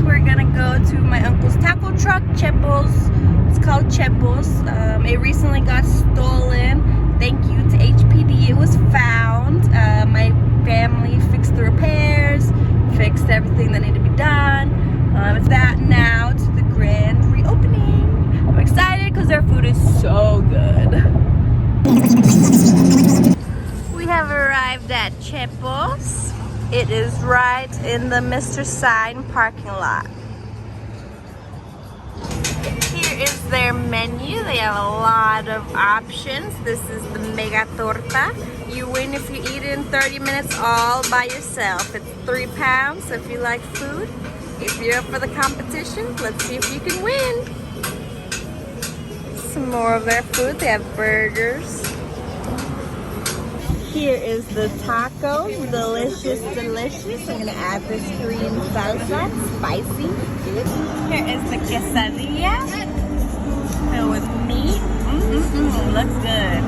guys, we're gonna go to my uncle's taco truck, Chepos. It's called Chepos. It recently got stolen. Thank you to HPD, it was found. My family fixed the repairs, fixed everything that needed to be done. It's that now to the grand reopening. I'm excited because their food is so good. We have arrived at Chepos. It is right in the Mr. Sign parking lot. Here is their menu. They have a lot of options. This is the Mega Torta. You win if you eat it in 30 minutes all by yourself. It's £3, so if you like food, if you're up for the competition, let's see if you can win. Some more of their food. They have burgers. Here is the tacos, delicious, delicious. I'm gonna add this green salsa, spicy. Here is the quesadilla, filled with meat. Looks good.